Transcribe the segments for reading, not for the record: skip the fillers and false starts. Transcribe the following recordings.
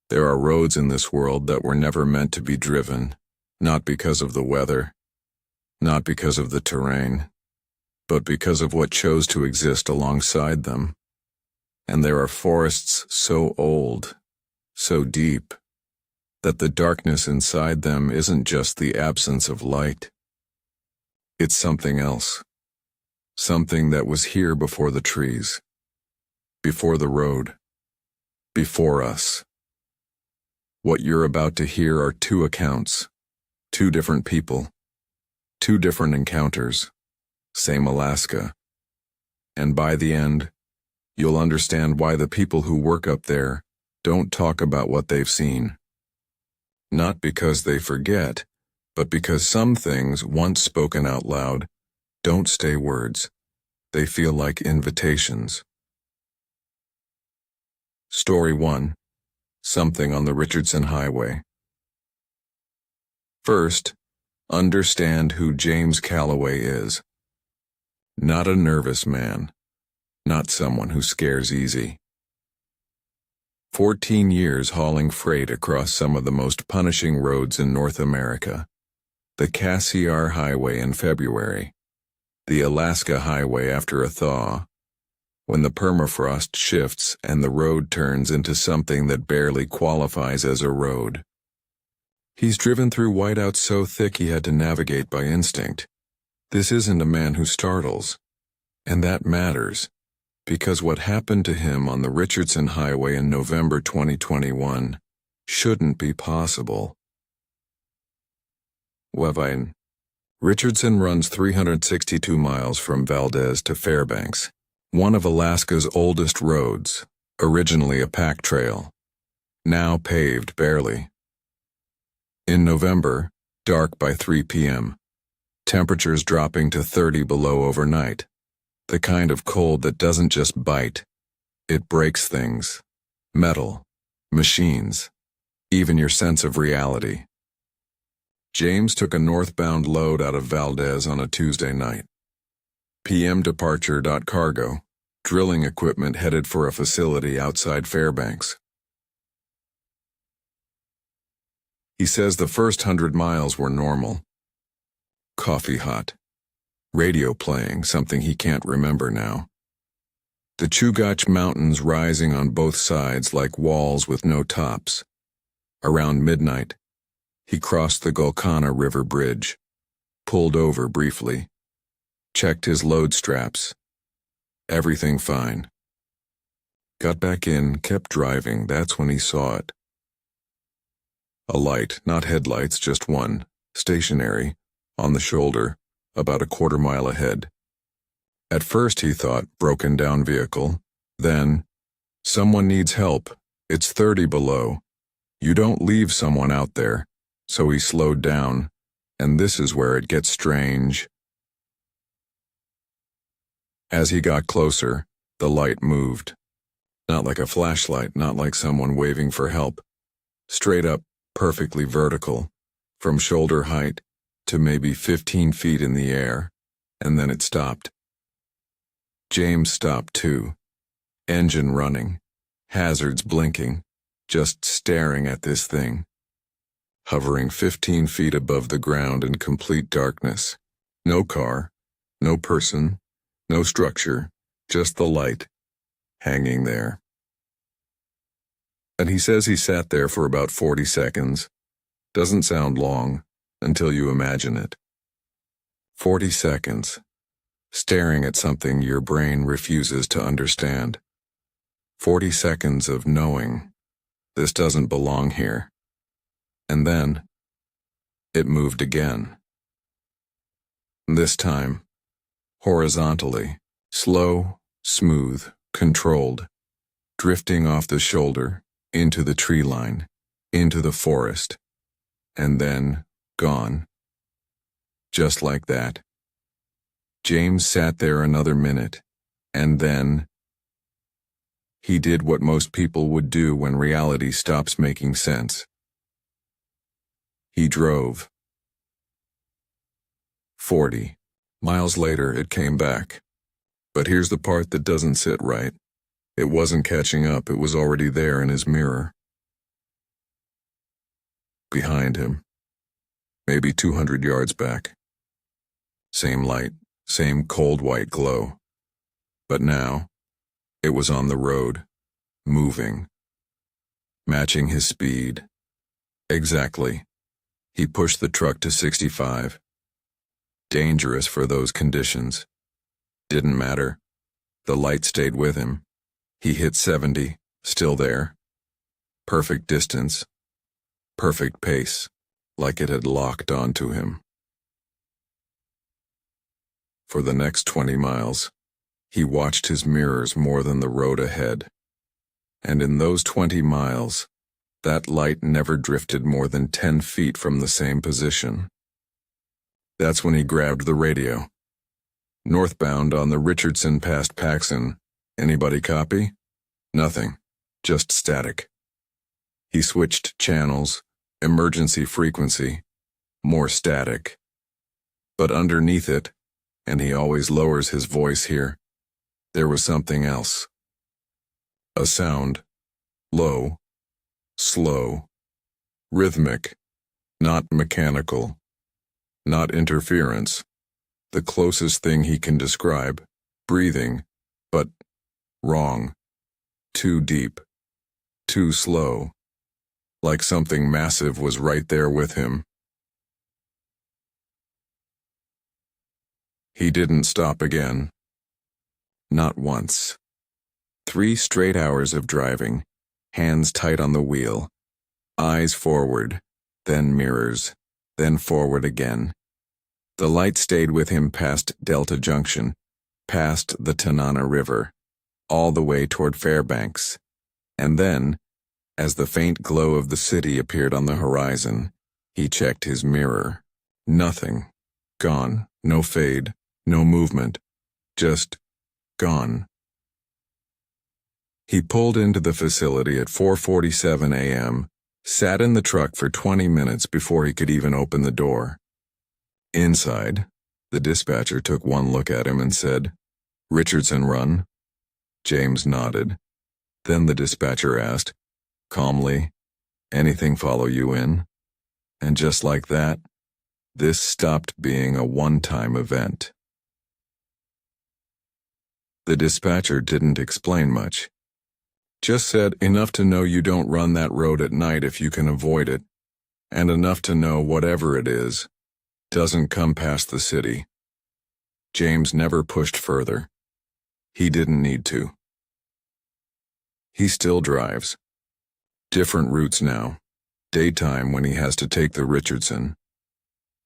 There are roads in this world that were never meant to be driven, not because of the weather, not because of the terrain, but because of what chose to exist alongside them. And there are forests so old, so deep, that the darkness inside them isn't just the absence of light. It's something else. Something that was here before the trees, before the road, before us. What you're about to hear are two accounts, two different people, two different encounters, same Alaska. And by the end, you'll understand why the people who work up there don't talk about what they've seen. Not because they forget, but because some things, once spoken out loud, don't stay words. They feel like invitations. Story 1. Something on the Richardson Highway. First, understand who James Calloway is. Not a nervous man. Not someone who scares easy. 14 years hauling freight across some of the most punishing roads in North America. The Cassiar Highway in February. The Alaska Highway after a thaw. When the permafrost shifts and the road turns into something that barely qualifies as a road. He's driven through whiteouts so thick he had to navigate by instinct. This isn't a man who startles. And that matters, because what happened to him on the Richardson Highway in November 2021 shouldn't be possible. Wevain. Richardson runs 362 miles from Valdez to Fairbanks, one of Alaska's oldest roads, originally a pack trail, now paved barely. In November, dark by 3 p.m., temperatures dropping to 30 below overnight, the kind of cold that doesn't just bite, it breaks things, metal, machines, even your sense of reality. James took a northbound load out of Valdez on a Tuesday night. PM departure. Cargo, drilling equipment headed for a facility outside Fairbanks. He says the first 100 miles were normal. Coffee hot. Radio playing, something he can't remember now. The Chugach Mountains rising on both sides like walls with no tops. Around midnight, he crossed the Golconda River Bridge, pulled over briefly, checked his load straps. Everything fine. Got back in, kept driving, that's when he saw it. A light, not headlights, just one, stationary, on the shoulder, about a quarter mile ahead. At first he thought, broken down vehicle, then, someone needs help, it's 30 below. You don't leave someone out there. So he slowed down, and this is where it gets strange. As he got closer, the light moved. Not like a flashlight, not like someone waving for help. Straight up, perfectly vertical, from shoulder height to maybe 15 feet in the air, and then it stopped. James stopped too. Engine running, hazards blinking, just staring at this thing. Hovering 15 feet above the ground in complete darkness. No car, no person, no structure, just the light, hanging there. And he says he sat there for about 40 seconds. Doesn't sound long, until you imagine it. 40 seconds, staring at something your brain refuses to understand. 40 seconds of knowing, this doesn't belong here. And then, it moved again. This time, horizontally, slow, smooth, controlled, drifting off the shoulder, into the tree line, into the forest, and then, gone. Just like that. James sat there another minute, and then, he did what most people would do when reality stops making sense. He drove. 40 miles later, it came back. But here's the part that doesn't sit right. It wasn't catching up, it was already there in his mirror. behind him, maybe 200 yards back. Same light, same cold white glow. But now, it was on the road, moving, matching his speed. Exactly. He pushed the truck to 65. Dangerous for those conditions. Didn't matter. The light stayed with him. He hit 70, still there. Perfect distance. Perfect pace, like it had locked onto him. For the next 20 miles, he watched his mirrors more than the road ahead. And in those 20 miles, that light never drifted more than 10 feet from the same position. That's when he grabbed the radio. Northbound on the Richardson past Paxson. Anybody copy? Nothing. Just static. He switched channels, emergency frequency, more static. But underneath it, and he always lowers his voice here, there was something else. A sound. Low. Slow. Rhythmic. Not mechanical. Not interference. The closest thing he can describe. Breathing. But wrong. Too deep. Too slow. Like something massive was right there with him. He didn't stop again. Not once. 3 straight hours of driving, hands tight on the wheel, eyes forward, then mirrors, then forward again. The light stayed with him past Delta Junction, past the Tanana River, all the way toward Fairbanks. And then, as the faint glow of the city appeared on the horizon, he checked his mirror. Nothing. Gone. No fade. No movement. Just gone. He pulled into the facility at 4:47 a.m., sat in the truck for 20 minutes before he could even open the door. Inside, the dispatcher took one look at him and said, "Richardson run?" James nodded. Then the dispatcher asked, calmly, "Anything follow you in?" And just like that, this stopped being a one-time event. The dispatcher didn't explain much. Just said enough to know you don't run that road at night if you can avoid it, and enough to know whatever it is doesn't come past the city. James never pushed further. He didn't need to. He still drives. Different routes now. Daytime when he has to take the Richardson.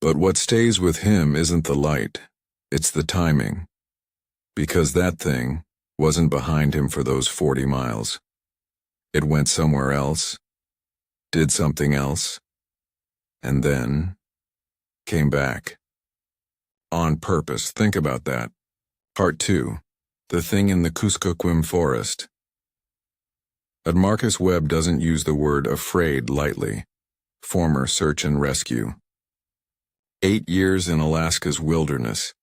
But what stays with him isn't the light, it's the timing. Because that thing wasn't behind him for those 40 miles. It went somewhere else, did something else, and then came back. On purpose, think about that. Part 2. The thing in the Kuskokwim forest. But Marcus Webb doesn't use the word afraid lightly. Former search and rescue. 8 years in Alaska's wilderness.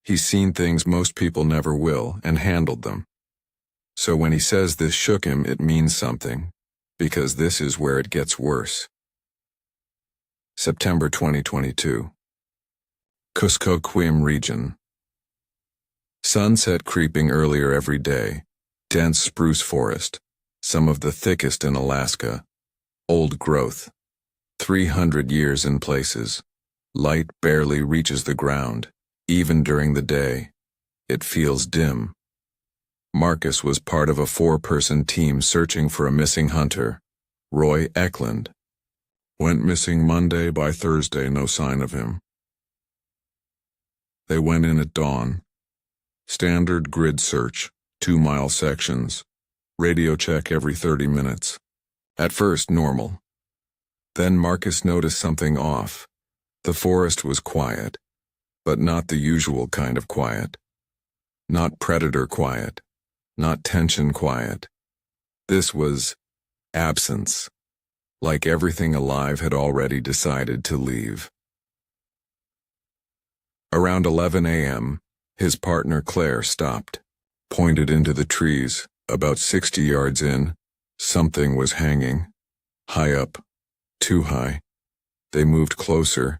He's seen things most people never will and handled them. So when he says this shook him, it means something, because this is where it gets worse. September 2022. Kuskokwim region. Sunset creeping earlier every day. Dense spruce forest, some of the thickest in Alaska. Old growth. 300 years in places. Light barely reaches the ground. Even during the day, it feels dim. Marcus was part of a 4-person team searching for a missing hunter, Roy Eklund. Went missing Monday. By Thursday, no sign of him. They went in at dawn. Standard grid search, 2-mile sections. Radio check every 30 minutes. At first, normal. Then Marcus noticed something off. The forest was quiet. But not the usual kind of quiet. Not predator quiet. Not tension quiet. This was absence. Like everything alive had already decided to leave. Around 11 a.m., his partner Claire stopped, pointed into the trees. About 60 yards in, something was hanging. High up. Too high. They moved closer,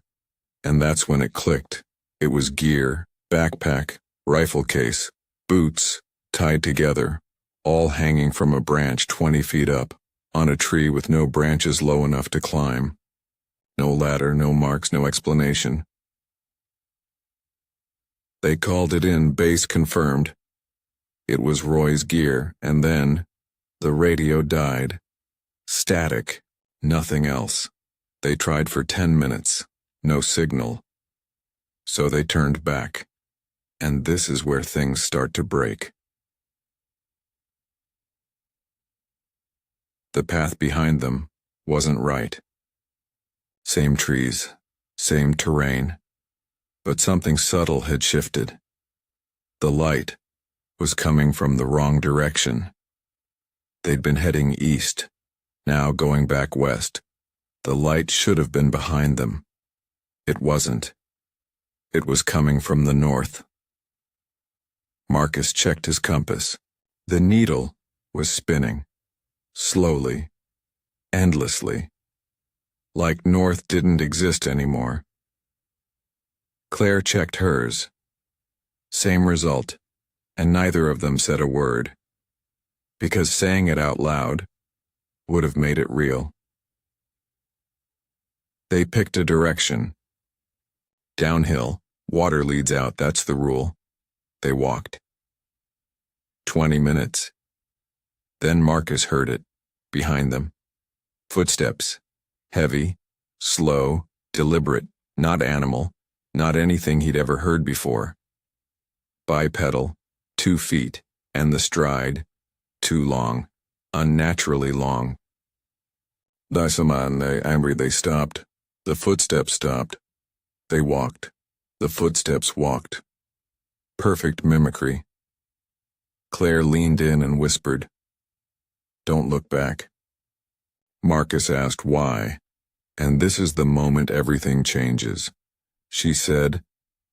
and that's when it clicked. It was gear, backpack, rifle case, boots, tied together, all hanging from a branch 20 feet up, on a tree with no branches low enough to climb. No ladder, no marks, no explanation. They called it in, base confirmed. It was Roy's gear, and then the radio died. Static, nothing else. They tried for 10 minutes, no signal. So they turned back. And this is where things start to break. The path behind them wasn't right. Same trees, same terrain, but something subtle had shifted. The light was coming from the wrong direction. They'd been heading east, now going back west. The light should have been behind them. It wasn't. It was coming from the north. Marcus checked his compass. The needle was spinning. Slowly, endlessly, like north didn't exist anymore. Claire checked hers. Same result, and neither of them said a word, because saying it out loud would have made it real. They picked a direction. Downhill, water leads out, that's the rule. They walked. 20 minutes. Then Marcus heard it, behind them. Footsteps. Heavy, slow, deliberate, not animal, not anything he'd ever heard before. Bipedal, 2 feet, and the stride, too long, unnaturally long. They stopped. The footsteps stopped. They walked. The footsteps walked. Perfect mimicry. Claire leaned in and whispered, "Don't look back." Marcus asked why, and this is the moment everything changes. She said,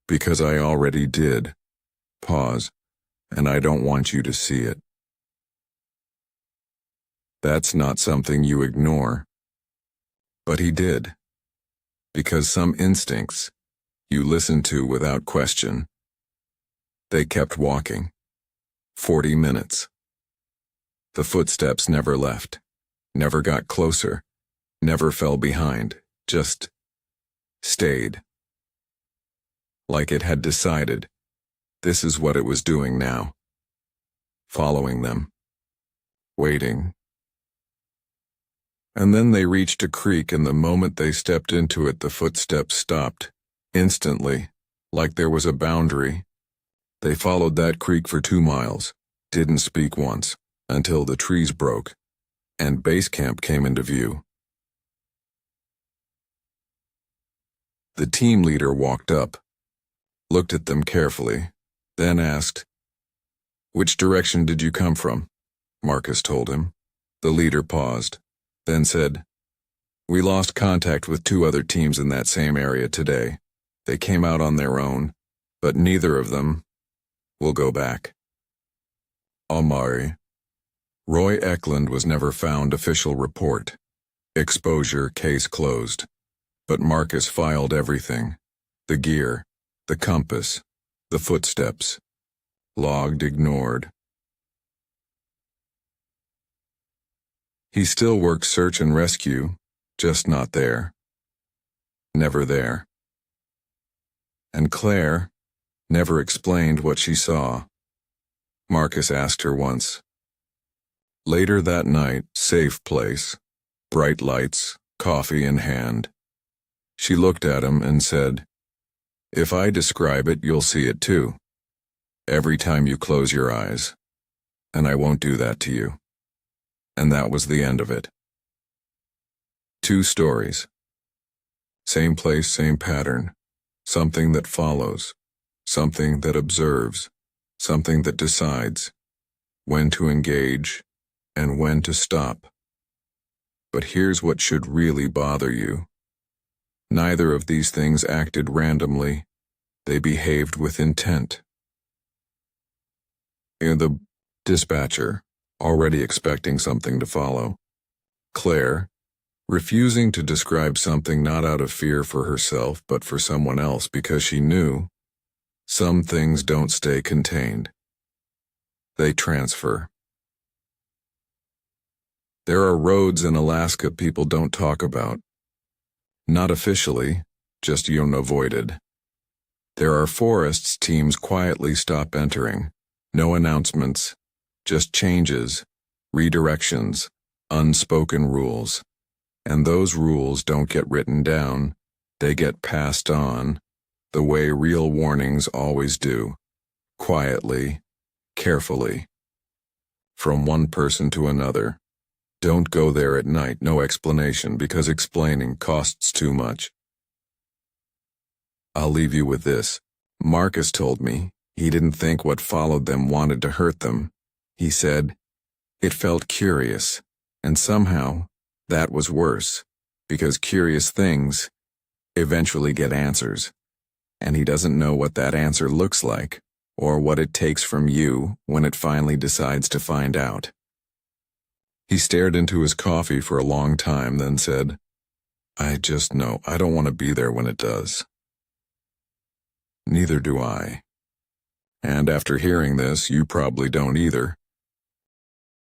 "Because I already did. Pause, and I don't want you to see it." That's not something you ignore. But he did. Because some instincts you listen to without question. They kept walking. 40 minutes. The footsteps never left, never got closer, never fell behind, just stayed. Like it had decided, this is what it was doing now. Following them. Waiting. And then they reached a creek, and the moment they stepped into it, the footsteps stopped. Instantly, like there was a boundary. They followed that creek for 2 miles, didn't speak once, until the trees broke, and base camp came into view. The team leader walked up, looked at them carefully, then asked, "Which direction did you come from?" Marcus told him. The leader paused, then said, "We lost contact with 2 other teams in that same area today. They came out on their own, but neither of them will go back." Almari. Roy Eklund was never found. Official report. Exposure, case closed. But Marcus filed everything. The gear, the compass, the footsteps. Logged, ignored. He still worked search and rescue, just not there. Never there. And Claire never explained what she saw. Marcus asked her once. Later that night, safe place, bright lights, coffee in hand. She looked at him and said, "If I describe it, you'll see it too. Every time you close your eyes. And I won't do that to you." And that was the end of it. 2 stories. Same place, same pattern. Something that follows. Something that observes. Something that decides when to engage and when to stop. But here's what should really bother you. Neither of these things acted randomly. They behaved with intent. The dispatcher, already expecting something to follow. Claire, refusing to describe something not out of fear for herself but for someone else because she knew some things don't stay contained. They transfer. There are roads in Alaska people don't talk about. Not officially, just unavoided. There are forests teams quietly stop entering. No announcements, just changes, redirections, unspoken rules. And those rules don't get written down, they get passed on, the way real warnings always do, quietly, carefully. From one person to another. Don't go there at night, no explanation, because explaining costs too much. I'll leave you with this. Marcus told me he didn't think what followed them wanted to hurt them. He said, it felt curious, and somehow that was worse, because curious things eventually get answers, and he doesn't know what that answer looks like, or what it takes from you when it finally decides to find out. He stared into his coffee for a long time, then said, I just know I don't want to be there when it does. Neither do I. And after hearing this, you probably don't either.